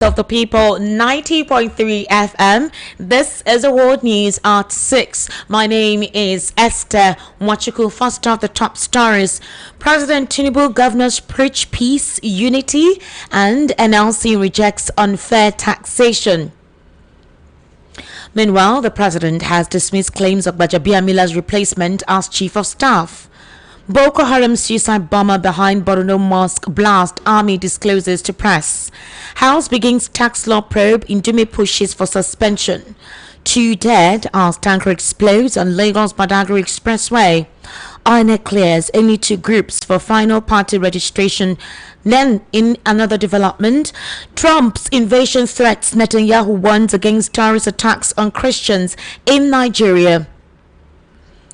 Of the People 90.3 FM. This is the World News at 6. My name is Esther Wachuku. First off, the top stories. President Tinubu, governors preach peace, unity, and NLC rejects unfair taxation. Meanwhile, the president has dismissed claims of Gbajabiamila's replacement as chief of staff. Boko Haram suicide bomber behind Borno mosque blast, army discloses to press. House begins tax law probe, Indume pushes for suspension. 2 dead as tanker explodes on Lagos Badagry Expressway. INEC clears only 2 groups for final party registration. Then, in another development, Trump's invasion threats, Netanyahu warns against terrorist attacks on Christians in Nigeria.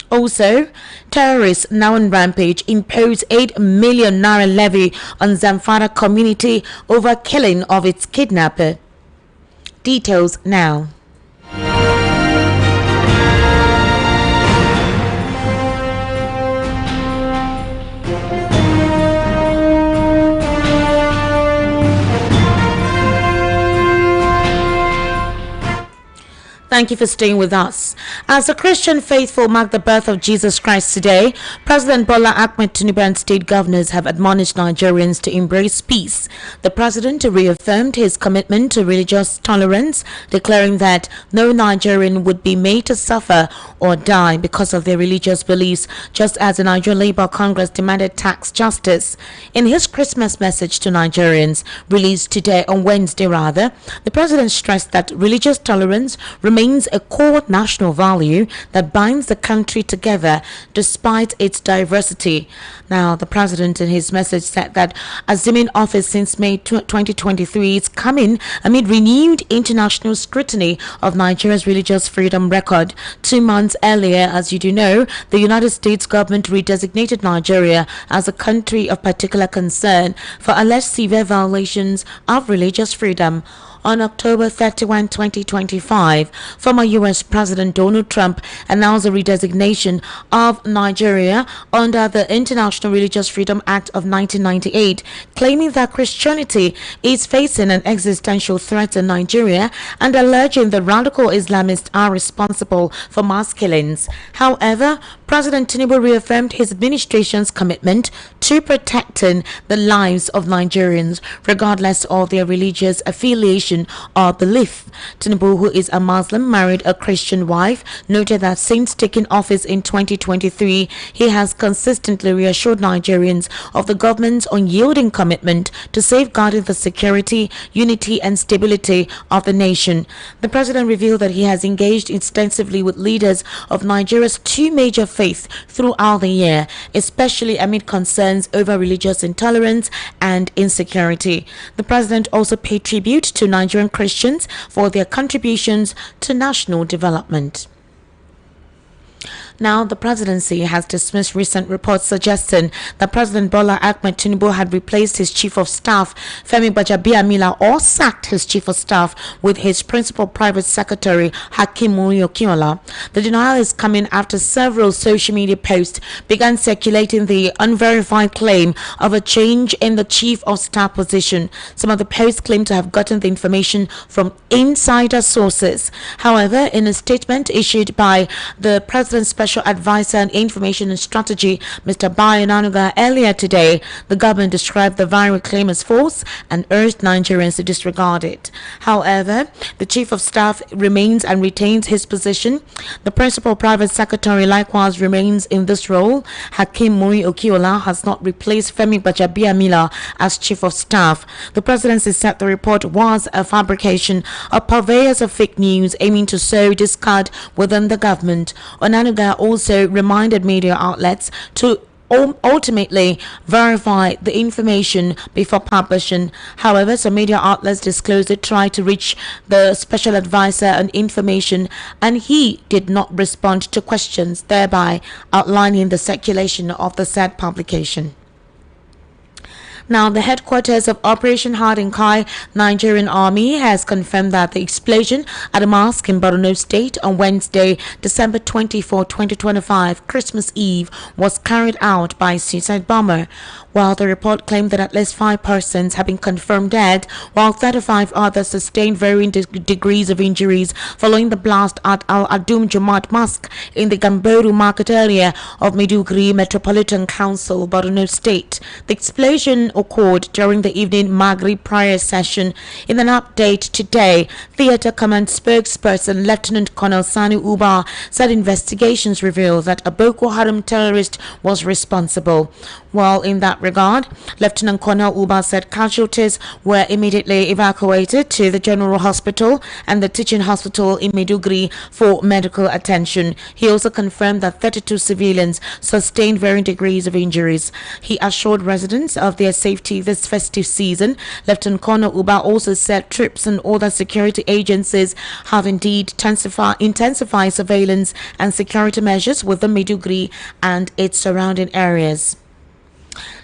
Also, terrorists now on rampage impose 8 million naira levy on Zamfara community over killing of its kidnapper. Details now. Thank you for staying with us. As the Christian faithful mark the birth of Jesus Christ today, President Bola Ahmed Tinubu and state governors have admonished Nigerians to embrace peace. The president reaffirmed his commitment to religious tolerance, declaring that no Nigerian would be made to suffer or die because of their religious beliefs, just as the Nigerian Labour Congress demanded tax justice. In his Christmas message to Nigerians, released today on Wednesday the president stressed that religious tolerance remains a core national value that binds the country together despite its diversity. Now, the president in his message said that assuming office since May 2023 is coming amid renewed international scrutiny of Nigeria's religious freedom record. 2 months earlier, as you do know, the United States government redesignated Nigeria as a country of particular concern for alleged severe violations of religious freedom. On October 31, 2025, former U.S. President Donald Trump announced the redesignation of Nigeria under the International Religious Freedom Act of 1998, claiming that Christianity is facing an existential threat in Nigeria and alleging the radical Islamists are responsible for mass killings. However, President Tinubu reaffirmed his administration's commitment to protecting the lives of Nigerians, regardless of their religious affiliation or belief. Tinubu, who is a Muslim, married a Christian wife, noted that since taking office in 2023, he has consistently reassured Nigerians of the government's unyielding commitment to safeguarding the security, unity, and stability of the nation. The president revealed that he has engaged extensively with leaders of Nigeria's 2 major faiths throughout the year, especially amid concerns over religious intolerance and insecurity. The president also paid tribute to Nigerian Christians for their contributions to national development. Now, the presidency has dismissed recent reports suggesting that President Bola Ahmed Tinubu had replaced his chief of staff, Femi Gbajabiamila, or sacked his chief of staff with his principal private secretary, Hakeem Okiola. The denial is coming after several social media posts began circulating the unverified claim of a change in the chief of staff position. Some of the posts claim to have gotten the information from insider sources. However, in a statement issued by the president's special advisor on information and strategy, Mr. Bayo Nanuga, earlier today, the government described the viral claim as false and urged Nigerians to disregard it. However, the chief of staff remains and retains his position. The principal private secretary likewise remains in this role. Hakeem Okiola has not replaced Femi Gbajabiamila as chief of staff. The presidency said the report was a fabrication of purveyors of fake news aiming to sow discord within the government. Onanuga also reminded media outlets to ultimately verify the information before publishing. However, some media outlets disclosed it tried to reach the special advisor on information and he did not respond to questions, thereby outlining the circulation of the said publication. Now, the headquarters of Operation Hardin Kai Nigerian Army has confirmed that the explosion at a mosque in Borno State on Wednesday, December 24, 2025, Christmas Eve, was carried out by a suicide bomber. while the report claimed that at least 5 persons have been confirmed dead, while 35 others sustained varying degrees of injuries following the blast at Al-Adum Jamaat Mosque in the Gamboru market area of Maiduguri Metropolitan Council, Borno State. The explosion occurred during the evening Maghrib prayer session. In an update today, Theatre Command spokesperson Lieutenant Colonel Sani Uba said investigations revealed that a Boko Haram terrorist was responsible. While in that regard, Lieutenant Colonel Uba said casualties were immediately evacuated to the General Hospital and the Teaching Hospital in Maiduguri for medical attention. He also confirmed that 32 civilians sustained varying degrees of injuries. He assured residents of their safety this festive season. Lieutenant Colonel Uba also said troops and other security agencies have indeed intensified surveillance and security measures within Maiduguri and its surrounding areas.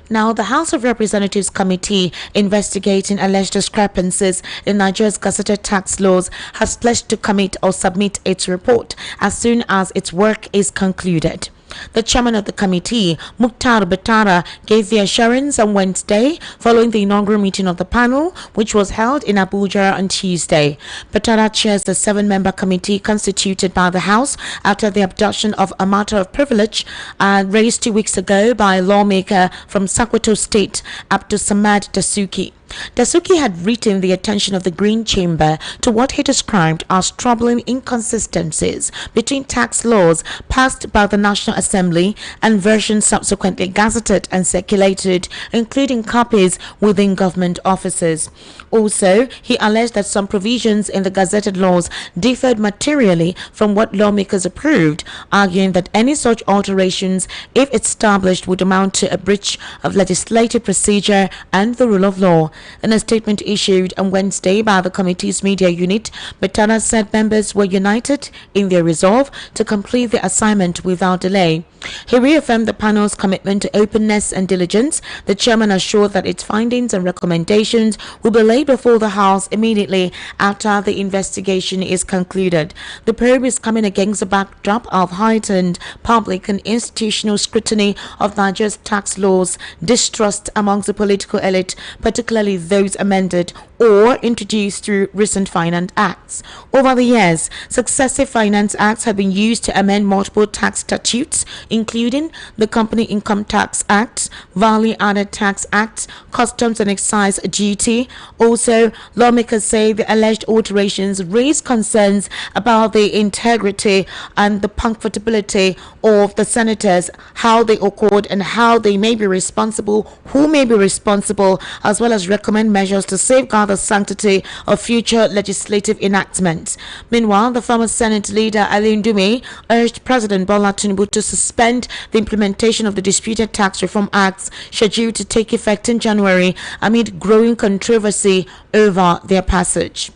Now, the House of Representatives Committee investigating alleged discrepancies in Nigeria's gazetted tax laws has pledged to commit or submit its report as soon as its work is concluded. The chairman of the committee, Mukhtar Batara, gave the assurance on Wednesday following the inaugural meeting of the panel, which was held in Abuja on Tuesday. Batara chairs the 7-member committee constituted by the House after the abduction of a matter of privilege raised 2 weeks ago by a lawmaker from Sokoto State, Abdul Samad Dasuki. Dasuki had written the attention of the Green Chamber to what he described as troubling inconsistencies between tax laws passed by the National Assembly and versions subsequently gazetted and circulated, including copies within government offices. Also, he alleged that some provisions in the gazetted laws differed materially from what lawmakers approved, arguing that any such alterations, if established, would amount to a breach of legislative procedure and the rule of law. In a statement issued on Wednesday by the committee's media unit, Batara said members were united in their resolve to complete the assignment without delay. He reaffirmed the panel's commitment to openness and diligence. The chairman assured that its findings and recommendations will be laid before the House immediately after the investigation is concluded. The probe is coming against a backdrop of heightened public and institutional scrutiny of Nigeria's tax laws, distrust amongst the political elite, particularly those amended or introduced through recent finance acts. Over the years, successive finance acts have been used to amend multiple tax statutes, including the Company Income Tax Act, Value Added Tax Act, Customs and Excise Duty. Also, lawmakers say the alleged alterations raise concerns about the integrity and the punctuality of the senators, how they occurred and how they may be responsible, who may be responsible, as well as recommend measures to safeguard the sanctity of future legislative enactments. Meanwhile, the former Senate leader Ali Ndume urged President Bola Tinubu to suspend the implementation of the disputed tax reform acts scheduled to take effect in January amid growing controversy over their passage.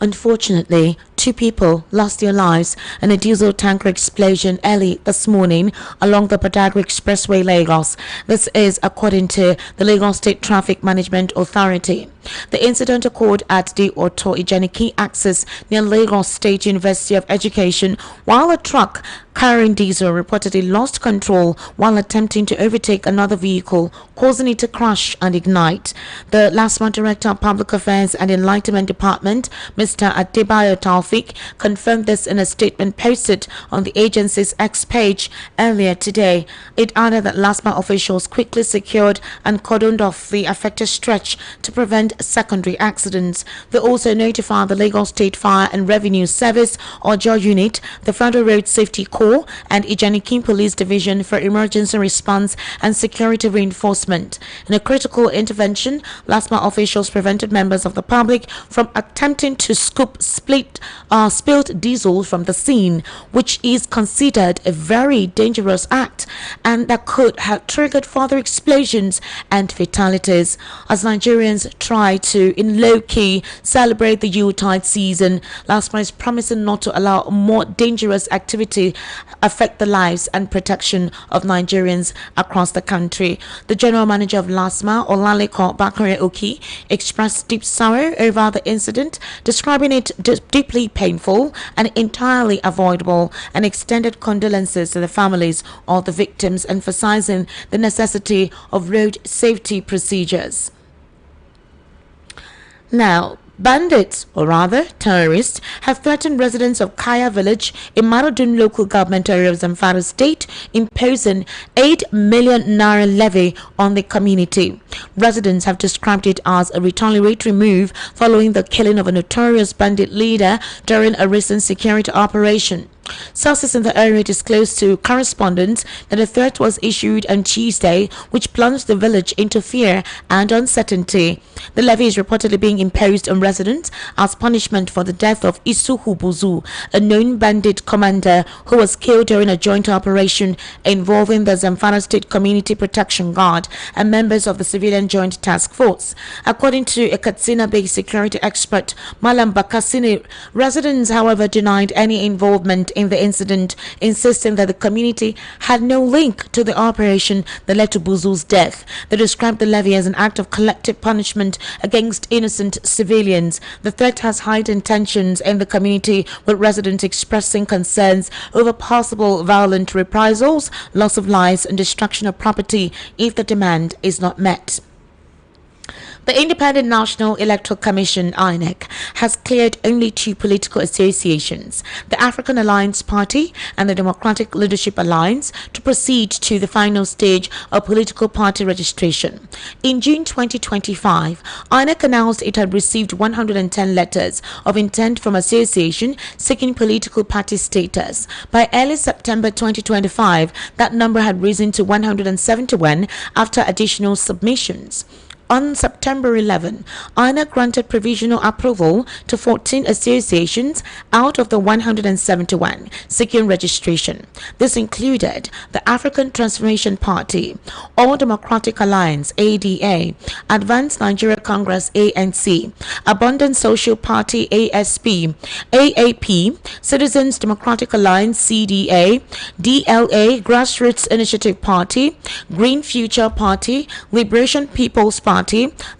Unfortunately, 2 people lost their lives in a diesel tanker explosion early this morning along the Badagry Expressway, Lagos. This is according to the Lagos State Traffic Management Authority. The incident occurred at the Auto Ijaniki axis near Lagos State University of Education, while a truck carrying diesel reportedly lost control while attempting to overtake another vehicle, causing it to crash and ignite. The LASMA Director of Public Affairs and Enlightenment Department, Mr. Adebayo Taufik, confirmed this in a statement posted on the agency's X page earlier today. It added that LASMA officials quickly secured and cordoned off the affected stretch to prevent secondary accidents. They also notified the Lagos State Fire and Revenue Service or JOR unit, the Federal Road Safety Corps and Ijanikin Police Division for emergency response and security reinforcement. In a critical intervention, LASMA officials prevented members of the public from attempting to scoop spilled diesel from the scene, which is considered a very dangerous act and that could have triggered further explosions and fatalities. As Nigerians try to, in low-key, celebrate the Yuletide season, LASMA is promising not to allow more dangerous activity affect the lives and protection of Nigerians across the country. The General Manager of LASMA, Olaleko Bakare Oki, expressed deep sorrow over the incident, describing describing it deeply painful and entirely avoidable, and extended condolences to the families of the victims, emphasizing the necessity of road safety procedures. Now, bandits, or rather terrorists, have threatened residents of Kaya village in Maradun local government area of Zamfara state, imposing 8 million naira levy on the community. Residents have described it as a retaliatory move following the killing of a notorious bandit leader during a recent security operation. Sources in the area disclosed to correspondents that a threat was issued on Tuesday, which plunged the village into fear and uncertainty. The levy is reportedly being imposed on residents as punishment for the death of Isuhu Buzu, a known bandit commander who was killed during a joint operation involving the Zamfara State Community Protection Guard and members of the Civilian Joint Task Force. According to a Katsina-based security expert, Malam Bakasini, residents, however, denied any involvement in the incident, insisting that the community had no link to the operation that led to Buzu's death. They described the levy as an act of collective punishment against innocent civilians. The threat has heightened tensions in the community, with residents expressing concerns over possible violent reprisals, loss of lives, and destruction of property if the demand is not met. The Independent National Electoral Commission (INEC) has cleared only 2 political associations, the African Alliance Party and the Democratic Leadership Alliance, to proceed to the final stage of political party registration. In June 2025, INEC announced it had received 110 letters of intent from associations seeking political party status. By early September 2025, that number had risen to 171 after additional submissions. On September 11, INEC granted provisional approval to 14 associations out of the 171 seeking registration. This included the African Transformation Party, All Democratic Alliance (ADA), Advanced Nigeria Congress (ANC), Abundant Social Party (ASP), AAP, Citizens Democratic Alliance (CDA), DLA, Grassroots Initiative Party, Green Future Party, Liberation People's Party,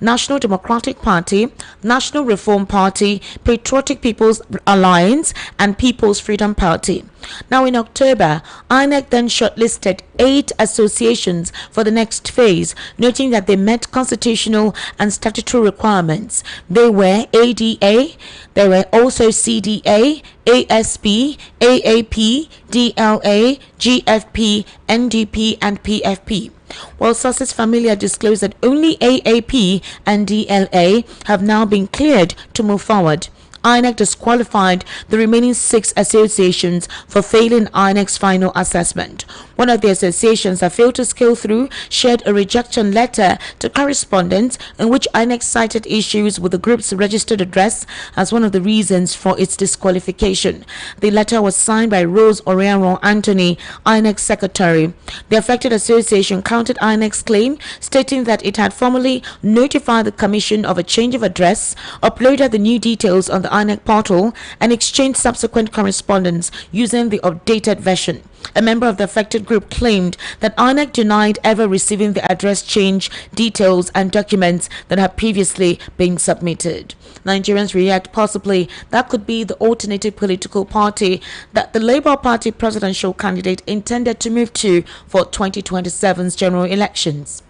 National Democratic Party, National Reform Party, Patriotic People's Alliance, and People's Freedom Party. Now in October, INEC then shortlisted 8 associations for the next phase, noting that they met constitutional and statutory requirements. They were ADA, they were also CDA, ASP, AAP, DLA, GFP, NDP, and PFP. While sources familiar disclosed that only AAP and DLA have now been cleared to move forward. INEC disqualified the remaining 6 associations for failing INEC's final assessment. One of the associations that failed to scale through shared a rejection letter to correspondents in which INEC cited issues with the group's registered address as one of the reasons for its disqualification. The letter was signed by Rose Oriaro Anthony, INEC secretary. The affected association countered INEC's claim, stating that it had formally notified the commission of a change of address, uploaded the new details on the INEC portal, and exchanged subsequent correspondence using the updated version. A member of the affected group claimed that INEC denied ever receiving the address change details and documents that had previously been submitted. Nigerians react possibly that could be the alternative political party that the Labour Party presidential candidate intended to move to for 2027's general elections.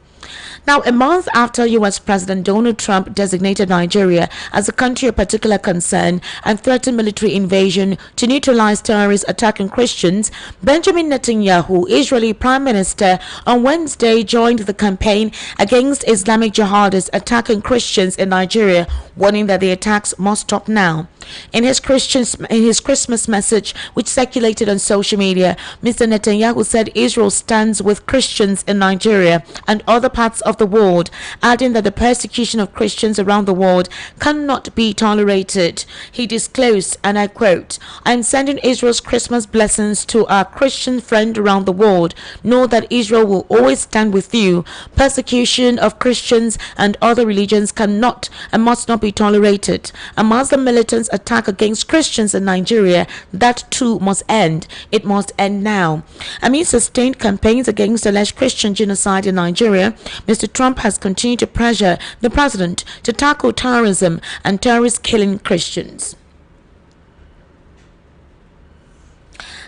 Now, a month after U.S. President Donald Trump designated Nigeria as a country of particular concern and threatened military invasion to neutralize terrorists attacking Christians, Benjamin Netanyahu, Israeli Prime Minister, on Wednesday joined the campaign against Islamic jihadists attacking Christians in Nigeria, warning that the attacks must stop now. In his Christmas message, which circulated on social media, Mr. Netanyahu said Israel stands with Christians in Nigeria and other parts of the world, adding that the persecution of Christians around the world cannot be tolerated. He disclosed, and I quote, "I am sending Israel's Christmas blessings to our Christian friend around the world. Know that Israel will always stand with you. Persecution of Christians and other religions cannot and must not be tolerated. A Muslim militants attack against Christians in Nigeria, that too must end. It must end now. Amid sustained campaigns against alleged Christian genocide in Nigeria, Mr. Trump has continued to pressure the president to tackle terrorism and terrorists killing Christians.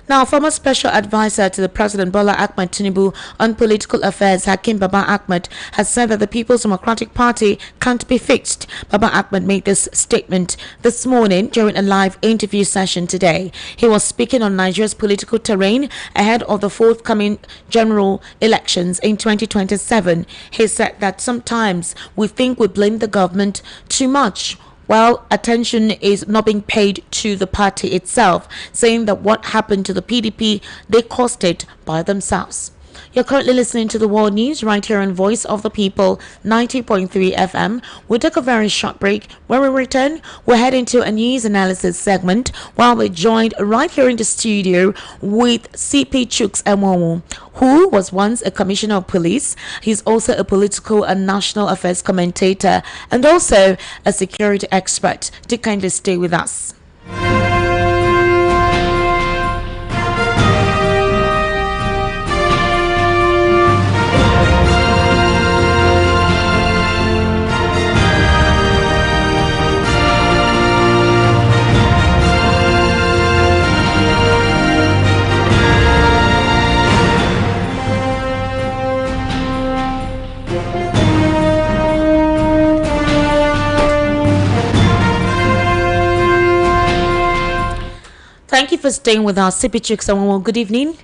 Now, former special advisor to the President Bola Ahmed Tinubu on political affairs, Hakim Baba Ahmed, has said that the People's Democratic Party can't be fixed. Baba Ahmed made this statement this morning during a live interview session today. He was speaking on Nigeria's political terrain ahead of the forthcoming general elections in 2027. He said that sometimes we think we blame the government too much, while attention is not being paid to the party itself, saying that what happened to the PDP, they caused it by themselves. You're currently listening to the World News right here on Voice of the People 90.3 FM. We'll take a very short break. When we return, we're heading to a news analysis segment while we're joined right here in the studio with CP Chuks Emowo, who was once a commissioner of police. He's also a political and national affairs commentator and also a security expert. Do kindly stay with us. Thank you for staying with us, CP Chuks. Good evening.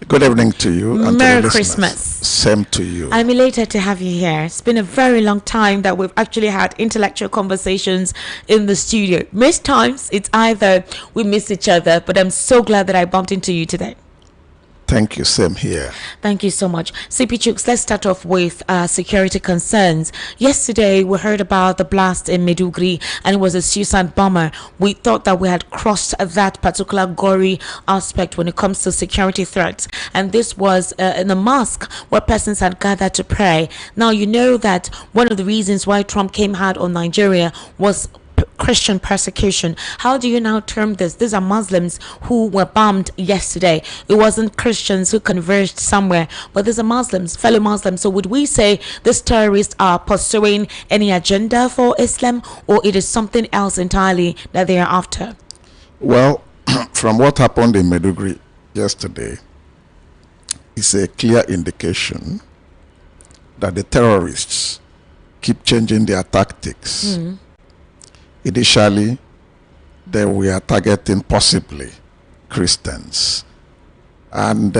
Good evening to you. And Merry to the Christmas. Same to you. I'm elated to have you here. It's been a very long time that we've actually had intellectual conversations in the studio. Most times it's either we miss each other, but I'm so glad that I bumped into you today. Thank you. Same here. Thank you so much. CP Chuks, let's start off with security concerns. Yesterday, we heard about the blast in Maiduguri, and it was a suicide bomber. We thought that we had crossed that particular gory aspect when it comes to security threats. And this was in a mosque where persons had gathered to pray. Now, you know that one of the reasons why Trump came hard on Nigeria was Christian persecution. How do you now term this? These are Muslims who were bombed yesterday. It wasn't Christians who converged somewhere, but these are Muslims, fellow Muslims. So would we say these terrorists are pursuing any agenda for Islam, or it is something else entirely that they are after? Well, from what happened in Maiduguri yesterday, it's a clear indication that the terrorists keep changing their tactics. Initially, they were targeting possibly Christians, and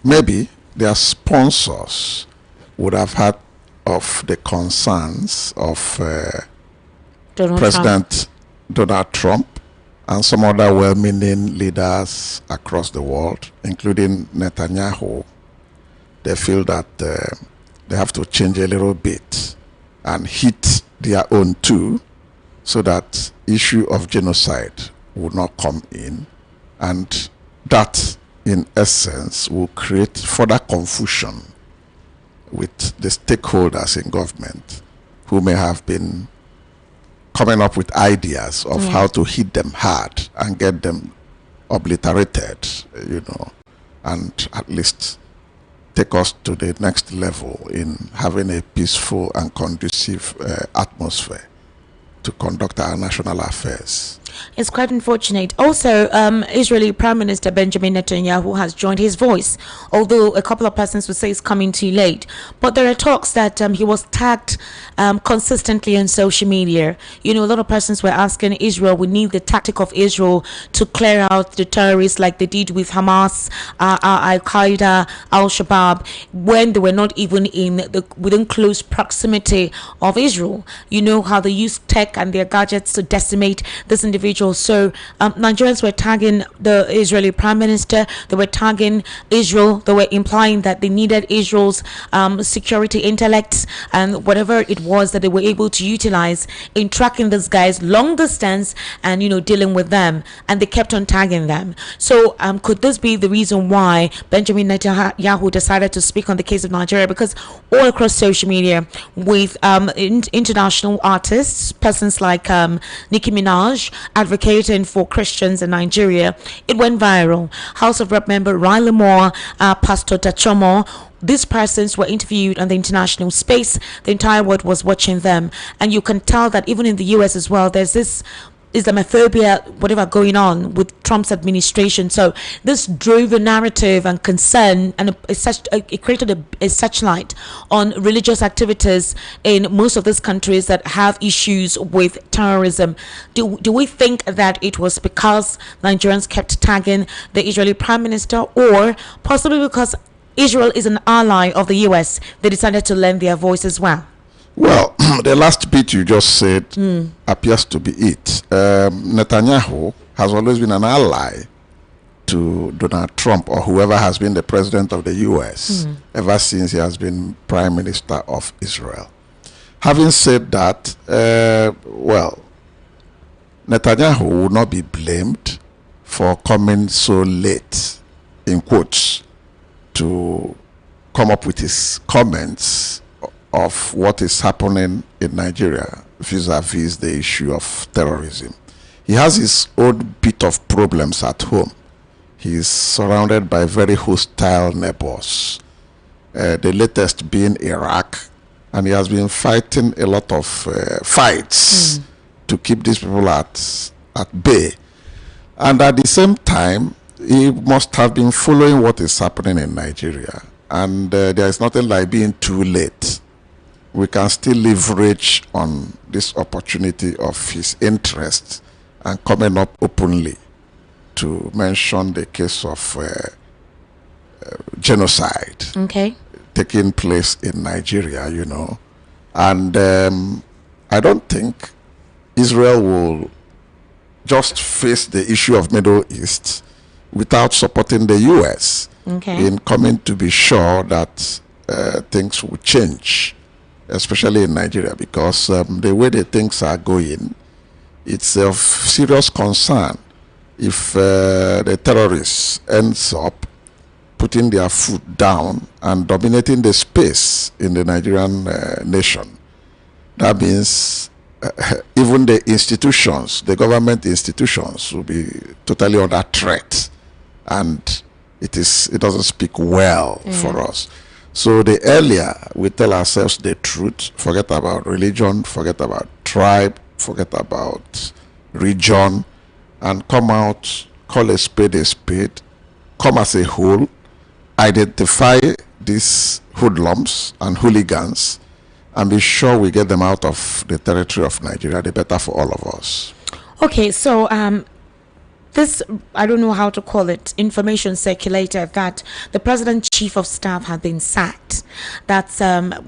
maybe their sponsors would have had of the concerns of President Donald Trump and some other well-meaning leaders across the world, including Netanyahu. They feel that they have to change a little bit and hit their own too, so that issue of genocide will not come in, and that in essence will create further confusion with the stakeholders in government who may have been coming up with ideas of how to hit them hard and get them obliterated, and at least take us to the next level in having a peaceful and conducive atmosphere to conduct our national affairs. It's quite unfortunate. Also, Israeli Prime Minister Benjamin Netanyahu has joined his voice, although a couple of persons would say it's coming too late. But there are talks that he was tagged consistently on social media. A lot of persons were asking Israel, we need the tactic of Israel to clear out the terrorists like they did with Hamas, Al-Qaeda, Al-Shabaab, when they were not even within close proximity of Israel. You know how they use tech and their gadgets to decimate this individual. So Nigerians were tagging the Israeli Prime Minister. They were tagging Israel. They were implying that they needed Israel's security intellect and whatever it was that they were able to utilize in tracking these guys long distance and dealing with them. And they kept on tagging them. So could this be the reason why Benjamin Netanyahu decided to speak on the case of Nigeria? Because all across social media with international artists, persons like Nicki Minaj advocating for Christians in Nigeria. It went viral. House of Rep member Riley Moore, Pastor Tachomo, these persons were interviewed on the international space. The entire world was watching them, and you can tell that even in the US as well, there's this Islamophobia, whatever going on with Trump's administration. So this drove a narrative and concern, and it created a searchlight on religious activities in most of these countries that have issues with terrorism. Do we think that it was because Nigerians kept tagging the Israeli Prime Minister, or possibly because Israel is an ally of the US, they decided to lend their voice as well? Well, the last bit you just said appears to be it. Netanyahu has always been an ally to Donald Trump, or whoever has been the president of the US ever since he has been prime minister of Israel. Having said that, well, Netanyahu will not be blamed for coming so late, in quotes, to come up with his comments of what is happening in Nigeria vis-a-vis the issue of terrorism. He has his own bit of problems at home. He is surrounded by very hostile neighbors, the latest being Iraq, and he has been fighting a lot of fights to keep these people at bay. And at the same time, he must have been following what is happening in Nigeria, and there is nothing like being too late. We can still leverage on this opportunity of his interest and coming up openly to mention the case of genocide taking place in Nigeria, you know. And I don't think Israel will just face the issue of Middle East without supporting the US in coming to be sure that things will change, especially in Nigeria, because the way the things are going, it's of serious concern if the terrorists ends up putting their foot down and dominating the space in the Nigerian nation. That means even the institutions, the government institutions, will be totally under threat, and it doesn't speak well for us. So the earlier we tell ourselves the truth, forget about religion, forget about tribe, forget about region, and come out, call a spade, come as a whole, identify these hoodlums and hooligans, and be sure we get them out of the territory of Nigeria, the better for all of us. Okay, so this, I don't know how to call it, information circulated that the president's chief of staff had been sacked. That's Femi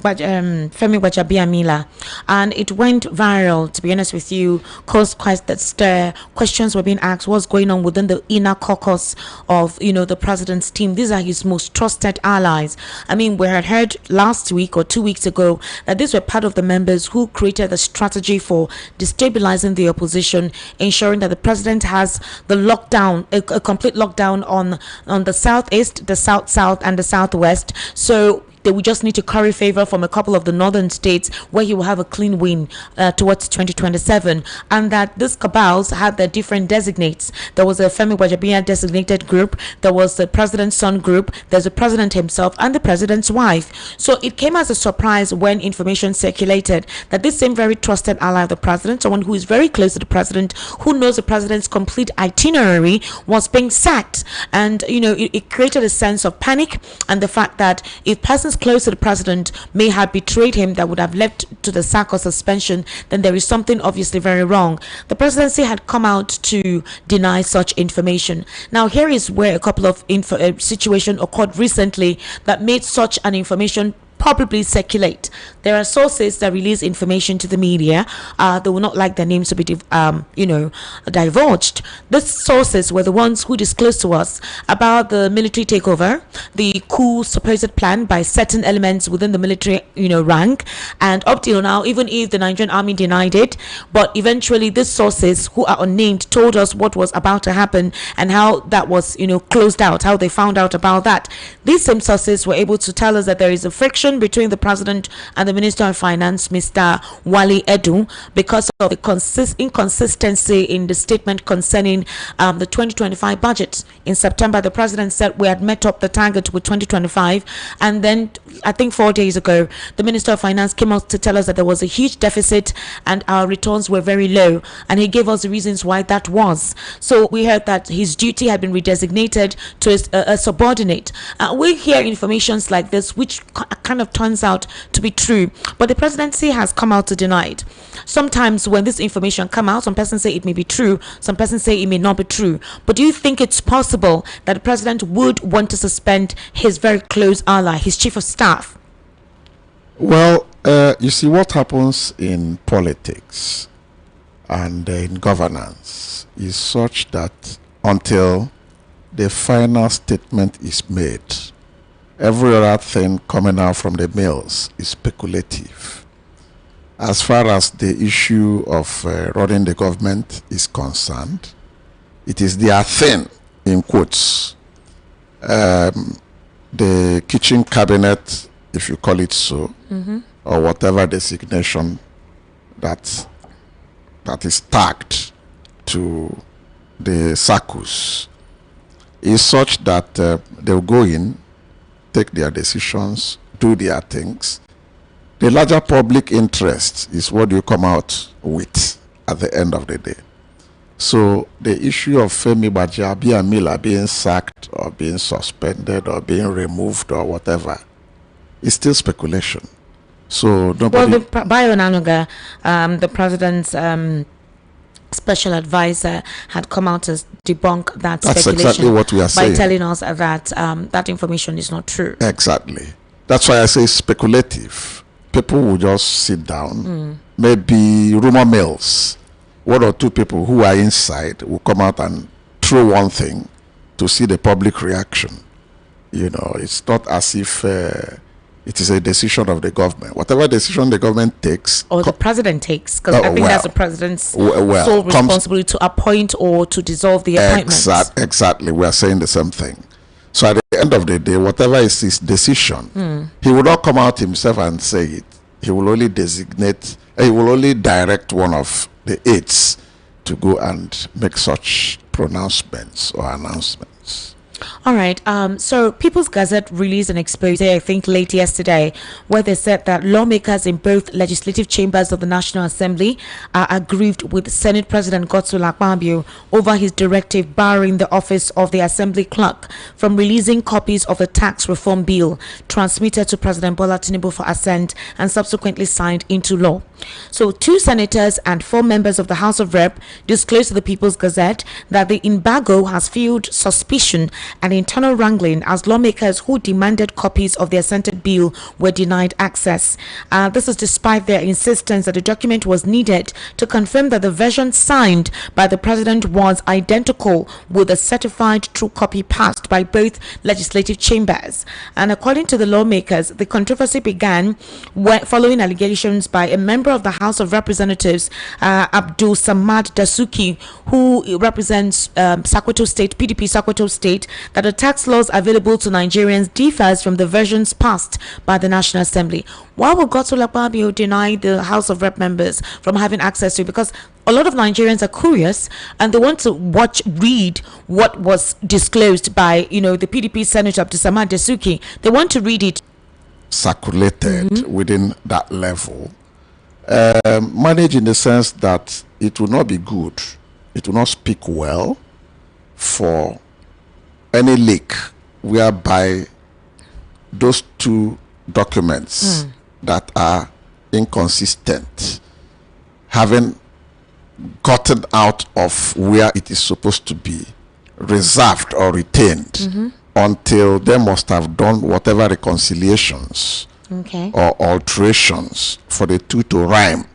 Gbajabiamila, and it went viral, to be honest with you, caused quite that stir. Questions were being asked, what's going on within the inner caucus of, you know, the president's team. These are his most trusted allies. I mean, we had heard last week or 2 weeks ago that these were part of the members who created the strategy for destabilizing the opposition, ensuring that the president has the lockdown, a complete lockdown on the southeast, the south, and the southwest. So they will just need to curry favor from a couple of the northern states where he will have a clean win towards 2027, and that these cabals had their different designates. There was a Femi Gbajabiamila designated group, there was the president's son group, there's the president himself, and the president's wife. So it came as a surprise when information circulated that this same very trusted ally of the president, someone who is very close to the president, who knows the president's complete itinerary, was being sacked. And you know, it created a sense of panic, and the fact that if persons close to the president may have betrayed him that would have led to the sack or suspension, then there is something obviously very wrong. The presidency had come out to deny such information. Now here is where a couple of situation occurred recently that made such an information probably circulate. There are sources that release information to the media. They will not like their names to be divulged. These sources were the ones who disclosed to us about the military takeover, the coup supposed plan by certain elements within the military rank, and up till now, even if the Nigerian army denied it, but eventually these sources who are unnamed told us what was about to happen and how that was closed out, how they found out about that. These same sources were able to tell us that there is a friction friction between the president and the Minister of Finance, Mr. Wale Edu, because of the inconsistency in the statement concerning the 2025 budget. In September, the president said we had met up the target with 2025, and then I think 4 days ago, the Minister of Finance came out to tell us that there was a huge deficit and our returns were very low, and he gave us the reasons why that was. So we heard that his duty had been redesignated to a subordinate. We hear informations like this, which kind of turns out to be true, but the presidency has come out to deny it. Sometimes when this information come out, some persons say it may be true, some persons say it may not be true. But do you think it's possible that the president would want to suspend his very close ally, his chief of staff? Well, you see, what happens in politics and in governance is such that until the final statement is made, every other thing coming out from the mills is speculative. As far as the issue of running the government is concerned, it is their thing, in quotes. The kitchen cabinet, if you call it so, or whatever designation that is tagged to the circus, is such that they'll go in, take their decisions, do their things. The larger public interest is what you come out with at the end of the day. So the issue of Femi Gbajabiamila being sacked or being suspended or being removed or whatever is still speculation. So nobody... Well, Bayo Onanuga, the president's special advisor, had come out to debunk that That's speculation. exactly what we are saying. By telling us that that information is not true. Exactly. That's why I say speculative. People will just sit down, maybe rumor mills. One or two people who are inside will come out and throw one thing to see the public reaction. You know, it's not as if it is a decision of the government. Whatever decision the government takes, or the president takes, because I think that's the president's sole responsibility to appoint or to dissolve the appointments. Exactly. We are saying the same thing. So at the end of the day, whatever is his decision, he will not come out himself and say it. He will only designate, he will only direct one of the aides to go and make such pronouncements or announcements. All right. So People's Gazette released an expose, I think late yesterday, where they said that lawmakers in both legislative chambers of the National Assembly are aggrieved with Senate President Godswill Akpabio over his directive barring the office of the Assembly Clerk from releasing copies of the tax reform bill transmitted to President Bola Tinubu for assent and subsequently signed into law. So 2 senators and 4 members of the House of Rep disclosed to the People's Gazette that the embargo has fueled suspicion and internal wrangling as lawmakers who demanded copies of the assented bill were denied access. This is despite their insistence that the document was needed to confirm that the version signed by the president was identical with the certified true copy passed by both legislative chambers. And according to the lawmakers, the controversy began following allegations by a member of the House of Representatives, Abdul Samad Dasuki, who represents Sokoto State, PDP Sokoto State, that the tax laws available to Nigerians differs from the versions passed by the National Assembly. Why would Godswill Akpabio deny the House of Rep members from having access to it? Because a lot of Nigerians are curious and they want to read what was disclosed by, the PDP Senator Abdul Samad Dasuki. They want to read it. Circulated within that level. Managed in the sense that it will not be good, it will not speak well for any leak whereby those 2 documents that are inconsistent, having gotten out of where it is supposed to be reserved or retained until they must have done whatever reconciliations or alterations for the 2 to rhyme.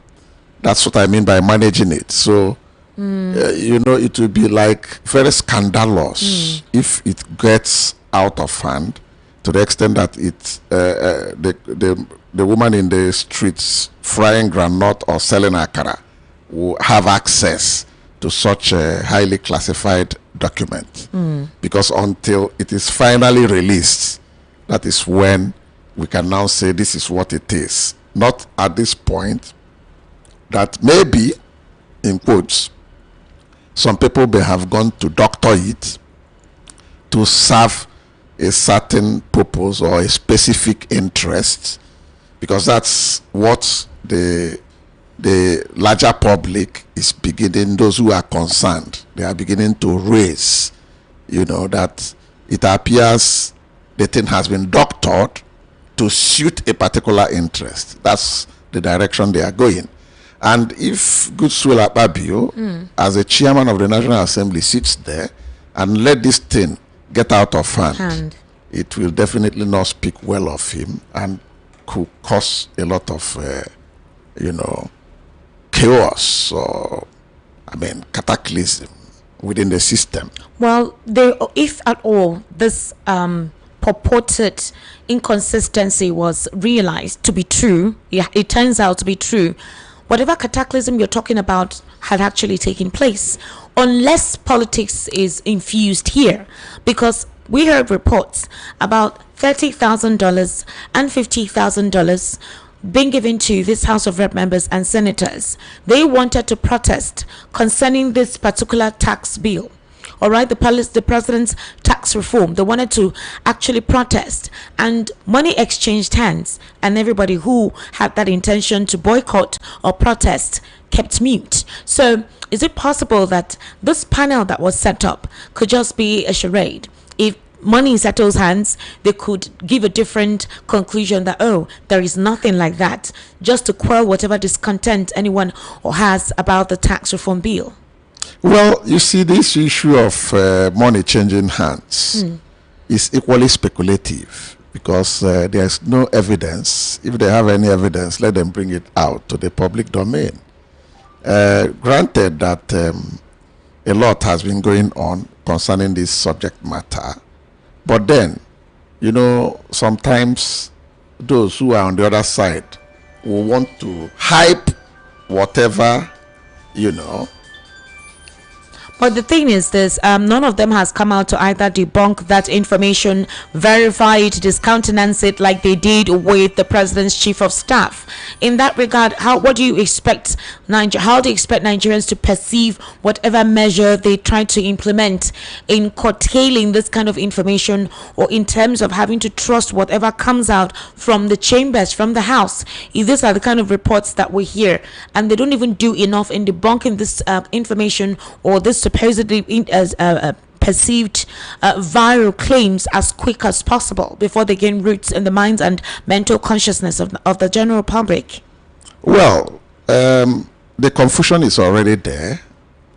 That's what I mean by managing it. So it will be like very scandalous if it gets out of hand to the extent that it's the woman in the streets frying granite or selling akara will have access to such a highly classified document. Because until it is finally released, that is when we can now say this is what it is. Not at this point that maybe, in quotes, some people may have gone to doctor it to serve a certain purpose or a specific interest, because that's what the larger public is beginning, those who are concerned, they are beginning to raise, that it appears the thing has been doctored to suit a particular interest. That's the direction they are going. And if Goodswill Akpabio, as a chairman of the National Assembly, sits there and let this thing get out of hand, it will definitely not speak well of him and could cause a lot of, chaos or, cataclysm within the system. Well, if at all this purported inconsistency was realized to be true, it turns out to be true, whatever cataclysm you're talking about had actually taken place, unless politics is infused here, because we heard reports about $30,000 and $50,000 being given to this House of Rep members and senators. They wanted to protest concerning this particular tax bill. All right, the president's tax reform. They wanted to actually protest, and money exchanged hands, and everybody who had that intention to boycott or protest kept mute. So is it possible that this panel that was set up could just be a charade? If money settles hands, they could give a different conclusion that, oh, there is nothing like that, just to quell whatever discontent anyone or has about the tax reform bill. Well, you see, this issue of money changing hands is equally speculative, because there's no evidence. If they have any evidence, let them bring it out to the public domain. Granted that a lot has been going on concerning this subject matter, but then, sometimes those who are on the other side will want to hype whatever, But the thing is this, none of them has come out to either debunk that information, verify it, discountenance it like they did with the president's chief of staff. In that regard, what do you expect how do you expect Nigerians to perceive whatever measure they try to implement in curtailing this kind of information, or in terms of having to trust whatever comes out from the chambers, from the house? If these are the kind of reports that we hear, and they don't even do enough in debunking this information or this supposedly perceived viral claims as quick as possible before they gain roots in the minds and mental consciousness of the general public? Well, the confusion is already there,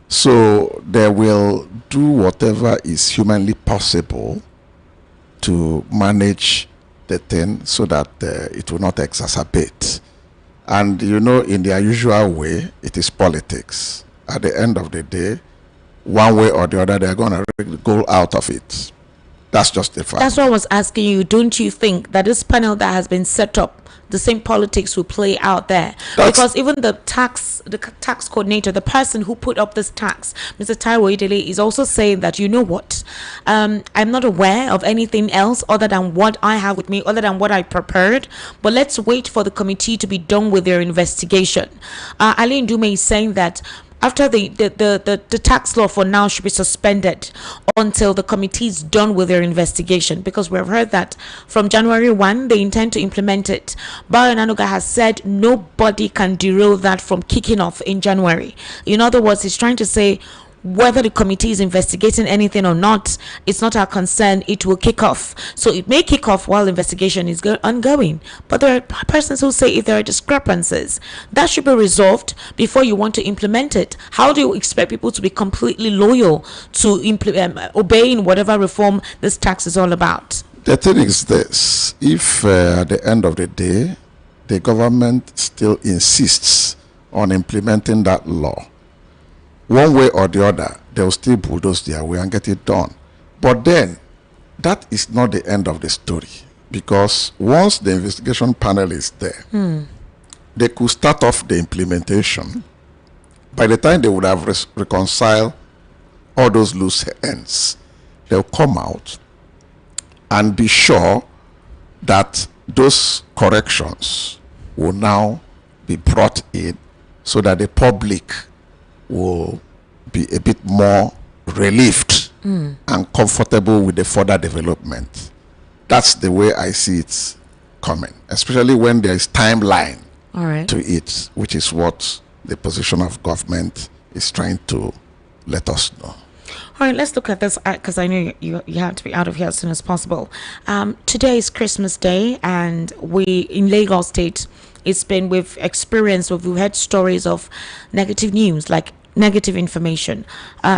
so they will do whatever is humanly possible to manage the thing so that it will not exacerbate. And in their usual way, it is politics. At the end of the day, one way or the other, they're going to go out of it. That's just the fact. That's what I was asking you. Don't you think that this panel that has been set up, the same politics will play out there? Because even the tax coordinator, the person who put up this tax, Mr. Taiwo Idele, is also saying that, you know what, I'm not aware of anything else other than what I have with me, other than what I prepared, but let's wait for the committee to be done with their investigation. Ali Ndume is saying that after the tax law for now should be suspended until the committee is done with their investigation, because we've heard that from January 1 they intend to implement it. Bayo Nanuga has said nobody can derail that from kicking off in January. In other words, he's trying to say whether the committee is investigating anything or not, it's not our concern. It will kick off. So it may kick off while investigation is ongoing. But there are persons who say if there are discrepancies, that should be resolved before you want to implement it. How do you expect people to be completely loyal to obeying whatever reform this tax is all about? The thing is this: if at the end of the day, the government still insists on implementing that law, one way or the other, they'll still bulldoze their way and get it done. But then, that is not the end of the story. Because once the investigation panel is there, they could start off the implementation. By the time they would have reconciled all those loose ends, they'll come out and be sure that those corrections will now be brought in so that the public will be a bit more relieved and comfortable with the further development. That's the way I see it coming, especially when there is timeline to it, which is what the position of government is trying to let us know. All right, let's look at this because I know you have to be out of here as soon as possible. Today is Christmas Day, and we in Lagos State, we've heard stories of negative news, like negative information.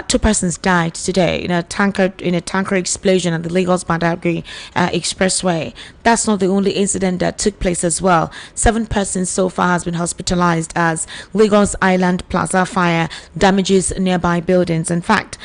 2 persons died today in a tanker explosion at the Lagos Badagry Expressway. That's not the only incident that took place as well. 7 persons so far has been hospitalized as Lagos Island Plaza fire damages nearby buildings. In fact,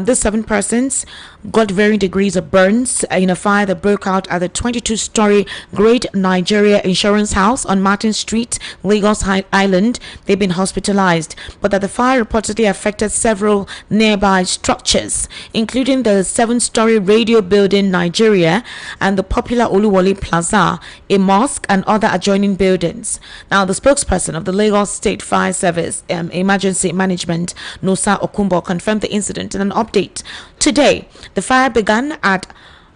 these 7 persons got varying degrees of burns in a fire that broke out at the 22-story Great Nigeria Insurance House on Martin Street, Lagos Island. They've been hospitalized, but that the fire reportedly affected several nearby structures, including the 7-story Radio Building Nigeria and the popular Oluwole Plaza, a mosque, and other adjoining buildings. Now, the spokesperson of the Lagos State Fire Service Emergency Management, Nosa Okumbo, confirmed the incident in an update. Today, the fire began at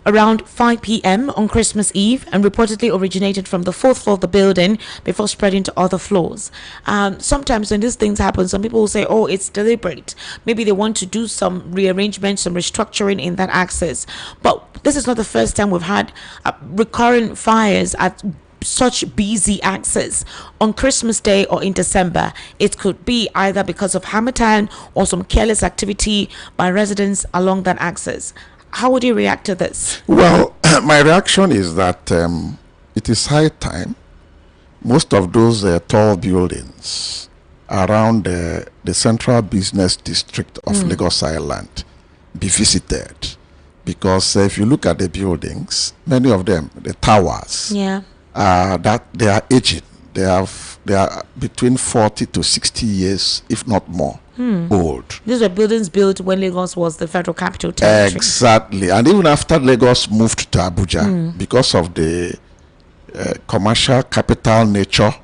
around 5 p.m. on Christmas Eve and reportedly originated from the 4th floor of the building before spreading to other floors. Sometimes when these things happen, some people will say, oh, it's deliberate. Maybe they want to do some rearrangement, some restructuring in that access. But this is not the first time we've had recurrent fires at such busy access on Christmas Day or in December. It could be either because of Harmattan or some careless activity by residents along that access. How would you react to this? Well, my reaction is that it is high time most of those tall buildings around the central business district of Lagos Island be visited, because if you look at the buildings, many of them, the towers, that they are aging. They are between 40 to 60 years, if not more, old. These were buildings built when Lagos was the federal capital territory. Exactly. And even after Lagos moved to Abuja, because of the commercial capital nature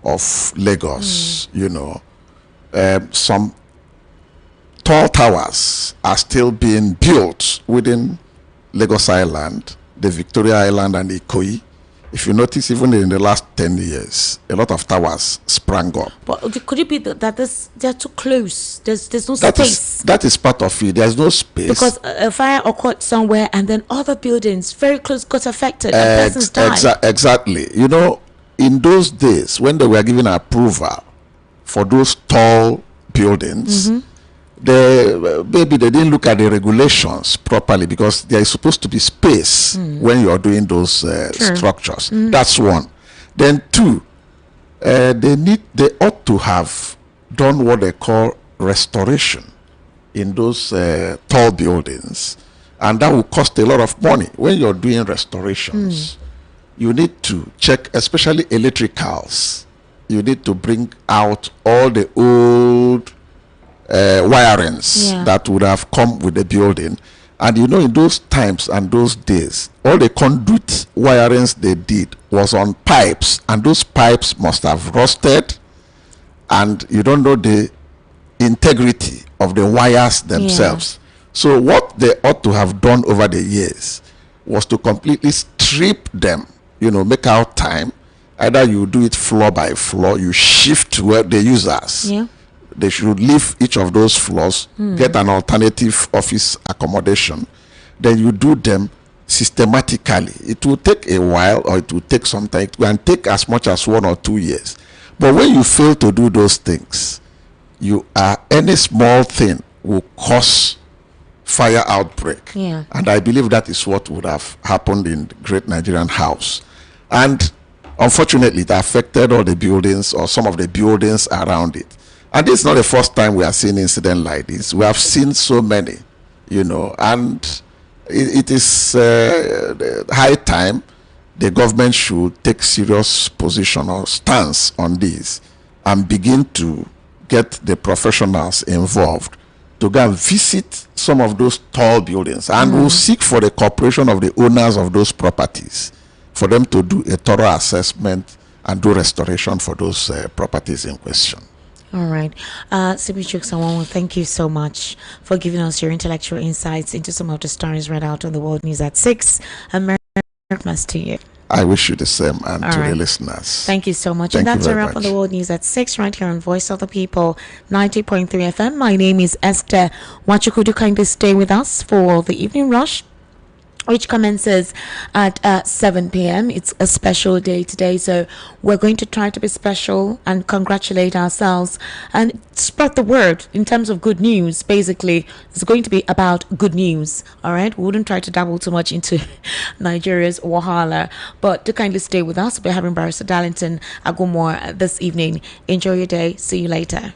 of Lagos, some tall towers are still being built within Lagos Island, the Victoria Island, and Ikoyi. If you notice, even in the last 10 years, a lot of towers sprang up. But could it be that they're too close? There's no space. That is part of it. There's no space. Because a fire occurred somewhere and then other buildings very close got affected and persons died. Exactly. In those days, when they were given approval for those tall buildings, maybe they didn't look at the regulations properly, because there is supposed to be space when you are doing those structures. That's one. Then 2, they ought to have done what they call restoration in those tall buildings, and that will cost a lot of money. When you're doing restorations, you need to check, especially electricals. You need to bring out all the old wirings that would have come with the building. And in those times and those days, all the conduit wirings they did was on pipes, and those pipes must have rusted, and you don't know the integrity of the wires themselves. So what they ought to have done over the years was to completely strip them, make out time. Either you do it floor by floor, you shift where the users. They should leave each of those floors, get an alternative office accommodation. Then you do them systematically. It will take a while, or it will take some time. It can take as much as 1 or 2 years. But when you fail to do those things, any small thing will cause fire outbreak. And I believe that is what would have happened in the Great Nigerian House. And unfortunately, it affected all the buildings, or some of the buildings around it. And this is not the first time we are seeing incidents like this. We have seen so many, and it is high time the government should take serious position or stance on this and begin to get the professionals involved to go and visit some of those tall buildings, and will seek for the cooperation of the owners of those properties, for them to do a thorough assessment and do restoration for those properties in question. All right. Sibichuk, thank you so much for giving us your intellectual insights into some of the stories read out on the World News at 6. And Merry Christmas to you. I wish you the same, and All to right. the listeners. Thank you so much. Thank And that's you a very wrap on much. the World News at 6 right here on Voice of the People, 90.3 FM. My name is Esther. Want you could kindly stay with us for the evening rush, which commences at 7 p.m. It's a special day today, so we're going to try to be special and congratulate ourselves and spread the word in terms of good news. Basically, it's going to be about good news. All right, we wouldn't try to dabble too much into Nigeria's wahala, but do kindly stay with us. We're having Barrister Darlington Agumore this evening. Enjoy your day. See you later.